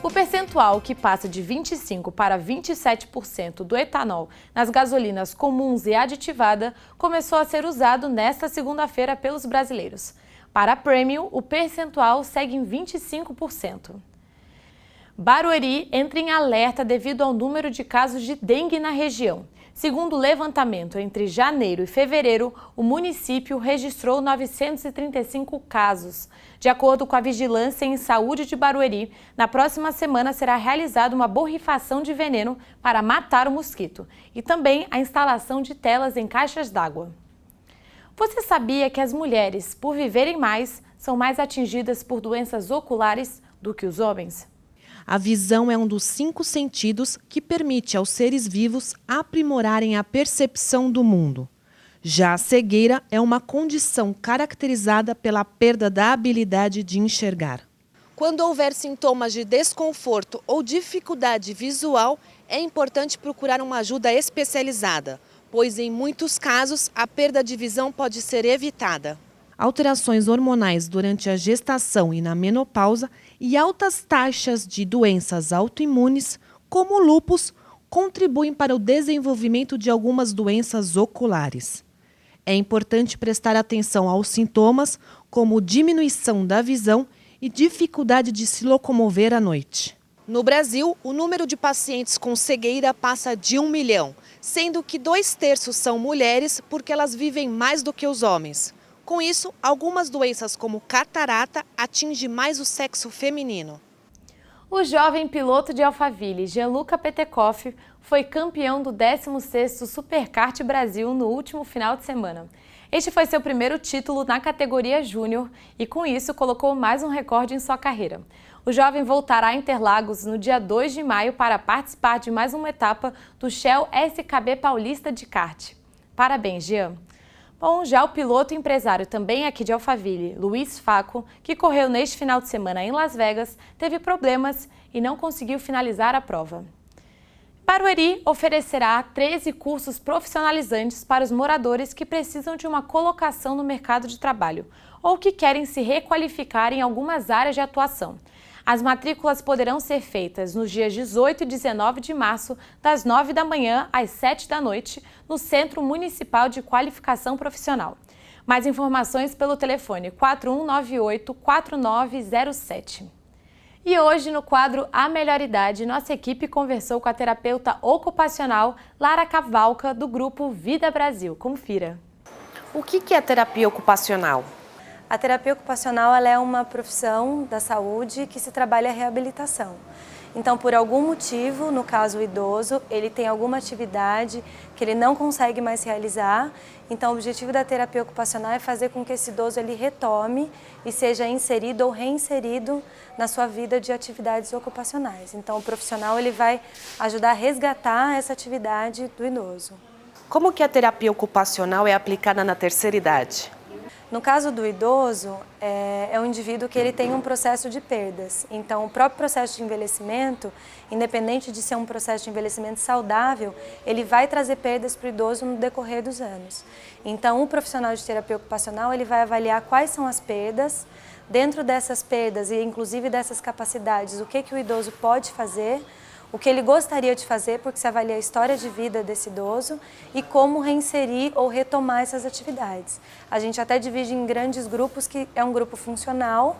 O percentual que passa de 25% para 27% do etanol nas gasolinas comuns e aditivada começou a ser usado nesta segunda-feira pelos brasileiros. Para a Premium, o percentual segue em 25%. Barueri entra em alerta devido ao número de casos de dengue na região. Segundo o levantamento, entre janeiro e fevereiro, o município registrou 935 casos. De acordo com a Vigilância em Saúde de Barueri, na próxima semana será realizada uma borrifação de veneno para matar o mosquito e também a instalação de telas em caixas d'água. Você sabia que as mulheres, por viverem mais, são mais atingidas por doenças oculares do que os homens? A visão é um dos 5 sentidos que permite aos seres vivos aprimorarem a percepção do mundo. Já a cegueira é uma condição caracterizada pela perda da habilidade de enxergar. Quando houver sintomas de desconforto ou dificuldade visual, é importante procurar uma ajuda especializada, pois em muitos casos a perda de visão pode ser evitada. Alterações hormonais durante a gestação e na menopausa e altas taxas de doenças autoimunes, como o lúpus, contribuem para o desenvolvimento de algumas doenças oculares. É importante prestar atenção aos sintomas, como diminuição da visão e dificuldade de se locomover à noite. No Brasil, o número de pacientes com cegueira passa de 1 milhão, sendo que 2/3 são mulheres porque elas vivem mais do que os homens. Com isso, algumas doenças como catarata atingem mais o sexo feminino. O jovem piloto de Alphaville, Gianluca Petekoff, foi campeão do 16º Superkart Brasil no último final de semana. Este foi seu primeiro título na categoria Júnior e, com isso, colocou mais um recorde em sua carreira. O jovem voltará a Interlagos no dia 2 de maio para participar de mais uma etapa do Shell SKB Paulista de kart. Parabéns, Jean! Bom, já o piloto e empresário também aqui de Alphaville, Luiz Faco, que correu neste final de semana em Las Vegas, teve problemas e não conseguiu finalizar a prova. Barueri oferecerá 13 cursos profissionalizantes para os moradores que precisam de uma colocação no mercado de trabalho ou que querem se requalificar em algumas áreas de atuação. As matrículas poderão ser feitas nos dias 18 e 19 de março, das 9 da manhã às 7 da noite, no Centro Municipal de Qualificação Profissional. Mais informações pelo telefone 4198-4907. E hoje, no quadro A Melhor Idade, nossa equipe conversou com a terapeuta ocupacional Lara Cavalca, do grupo Vida Brasil. Confira. O que é terapia ocupacional? A terapia ocupacional ela é uma profissão da saúde que se trabalha a reabilitação. Então, por algum motivo, no caso o idoso, ele tem alguma atividade que ele não consegue mais realizar. Então, o objetivo da terapia ocupacional é fazer com que esse idoso ele retome e seja inserido ou reinserido na sua vida de atividades ocupacionais. Então, o profissional ele vai ajudar a resgatar essa atividade do idoso. Como que a terapia ocupacional é aplicada na terceira idade? No caso do idoso, é um indivíduo que ele tem um processo de perdas. Então, o próprio processo de envelhecimento, independente de ser um processo de envelhecimento saudável, ele vai trazer perdas para o idoso no decorrer dos anos. Então, o profissional de terapia ocupacional, ele vai avaliar quais são as perdas, dentro dessas perdas e inclusive dessas capacidades, o que o idoso pode fazer, o que ele gostaria de fazer, porque se avalia a história de vida desse idoso e como reinserir ou retomar essas atividades. A gente até divide em grandes grupos, que é um grupo funcional,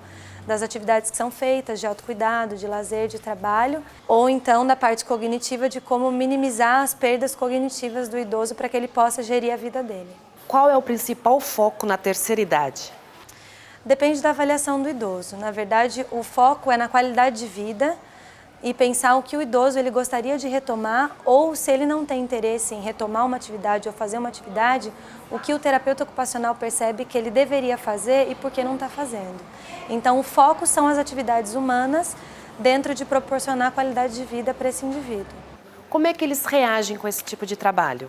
das atividades que são feitas, de autocuidado, de lazer, de trabalho, ou então da parte cognitiva, de como minimizar as perdas cognitivas do idoso para que ele possa gerir a vida dele. Qual é o principal foco na terceira idade? Depende da avaliação do idoso. Na verdade, o foco é na qualidade de vida, e pensar o que o idoso ele gostaria de retomar, ou se ele não tem interesse em retomar uma atividade ou fazer uma atividade, o que o terapeuta ocupacional percebe que ele deveria fazer e por que não está fazendo. Então, o foco são as atividades humanas dentro de proporcionar qualidade de vida para esse indivíduo. Como é que eles reagem com esse tipo de trabalho?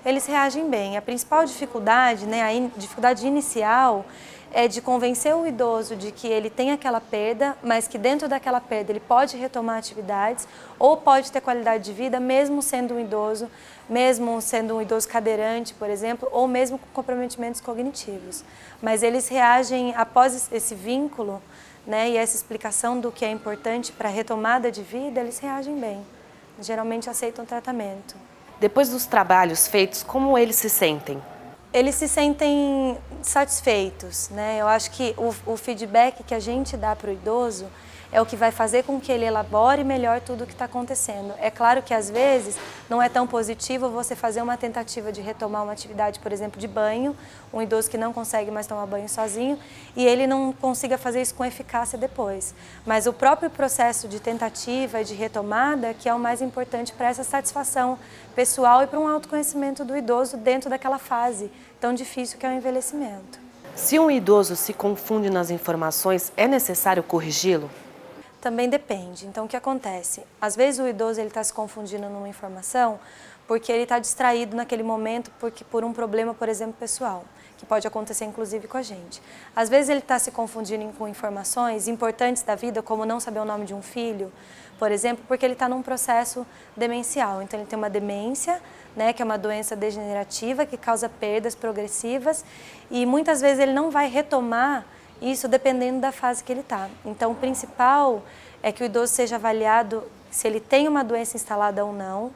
Eles reagem bem. A principal dificuldade, a dificuldade inicial, é de convencer o idoso de que ele tem aquela perda, mas que dentro daquela perda ele pode retomar atividades ou pode ter qualidade de vida mesmo sendo um idoso cadeirante, por exemplo, ou mesmo com comprometimentos cognitivos. Mas eles reagem após esse vínculo, né, e essa explicação do que é importante para a retomada de vida, eles reagem bem. Geralmente aceitam tratamento. Depois dos trabalhos feitos, como eles se sentem? Eles se sentem satisfeitos, né? Eu acho que o feedback que a gente dá para o idoso é o que vai fazer com que ele elabore melhor tudo o que está acontecendo. É claro que às vezes não é tão positivo você fazer uma tentativa de retomar uma atividade, por exemplo, de banho, um idoso que não consegue mais tomar banho sozinho e ele não consiga fazer isso com eficácia depois. Mas o próprio processo de tentativa e de retomada que é o mais importante para essa satisfação pessoal e para um autoconhecimento do idoso dentro daquela fase tão difícil que é o envelhecimento. Se um idoso se confunde nas informações, é necessário corrigi-lo? Também depende. Então, o que acontece? Às vezes o idoso está se confundindo numa informação porque ele está distraído naquele momento por um problema, por exemplo, pessoal, que pode acontecer inclusive com a gente. Às vezes ele está se confundindo com informações importantes da vida, como não saber o nome de um filho, por exemplo, porque ele está num processo demencial. Então, ele tem uma demência, né, que é uma doença degenerativa que causa perdas progressivas e muitas vezes ele não vai retomar isso dependendo da fase que ele está. Então, o principal é que o idoso seja avaliado se ele tem uma doença instalada ou não.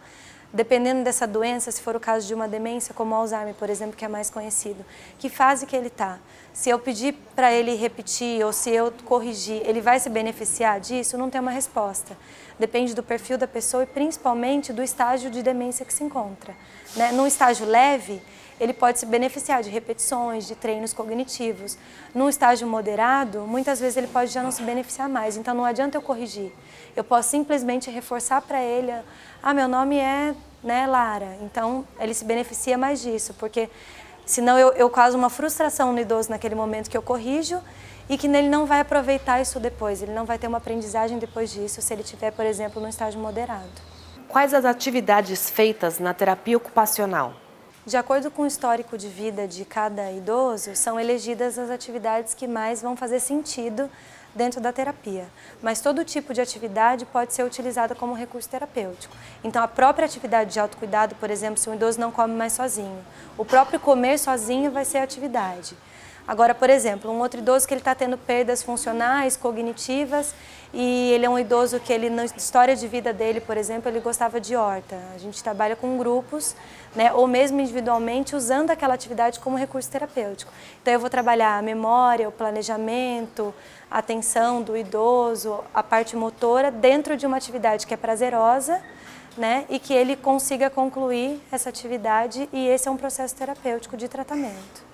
Dependendo dessa doença, se for o caso de uma demência, como o Alzheimer, por exemplo, que é mais conhecido, que fase que ele está? Se eu pedir para ele repetir ou se eu corrigir, ele vai se beneficiar disso? Não tem uma resposta. Depende do perfil da pessoa e principalmente do estágio de demência que se encontra, né? Num estágio leve, ele pode se beneficiar de repetições, de treinos cognitivos. Num estágio moderado, muitas vezes ele pode já não se beneficiar mais, então não adianta eu corrigir. Eu posso simplesmente reforçar para ele, meu nome é, né, Lara, então ele se beneficia mais disso, porque senão eu causo uma frustração no idoso naquele momento que eu corrijo e que ele não vai aproveitar isso depois, ele não vai ter uma aprendizagem depois disso se ele estiver, por exemplo, num estágio moderado. Quais as atividades feitas na terapia ocupacional? De acordo com o histórico de vida de cada idoso, são elegidas as atividades que mais vão fazer sentido dentro da terapia. Mas todo tipo de atividade pode ser utilizada como recurso terapêutico. Então, a própria atividade de autocuidado, por exemplo, se um idoso não come mais sozinho, o próprio comer sozinho vai ser atividade. Agora, por exemplo, um outro idoso que ele está tendo perdas funcionais, cognitivas, e ele é um idoso que ele, na história de vida dele, por exemplo, ele gostava de horta. A gente trabalha com grupos, né, ou mesmo individualmente, usando aquela atividade como recurso terapêutico. Então, eu vou trabalhar a memória, o planejamento, a atenção do idoso, a parte motora, dentro de uma atividade que é prazerosa, né, e que ele consiga concluir essa atividade, e esse é um processo terapêutico de tratamento.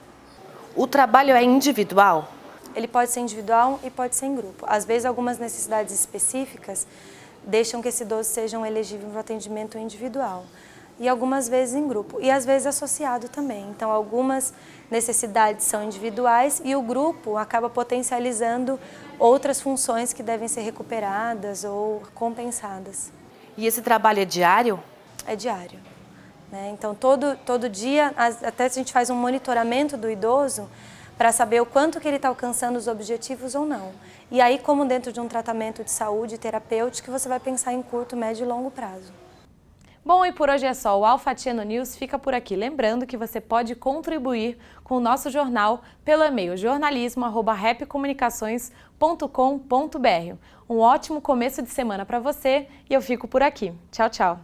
O trabalho é individual? Ele pode ser individual e pode ser em grupo. Às vezes, algumas necessidades específicas deixam que esse idoso seja elegível para o atendimento individual. E algumas vezes em grupo. E às vezes associado também. Então, algumas necessidades são individuais e o grupo acaba potencializando outras funções que devem ser recuperadas ou compensadas. E esse trabalho é diário? É diário. Né? Então, todo dia, até a gente faz um monitoramento do idoso para saber o quanto que ele está alcançando os objetivos ou não. E aí, como dentro de um tratamento de saúde terapêutico, você vai pensar em curto, médio e longo prazo. Bom, e por hoje é só. O Alfatia no News fica por aqui. Lembrando que você pode contribuir com o nosso jornal pelo e-mail jornalismo@rapcomunicações.com.br. Um ótimo começo de semana para você e eu fico por aqui. Tchau, tchau.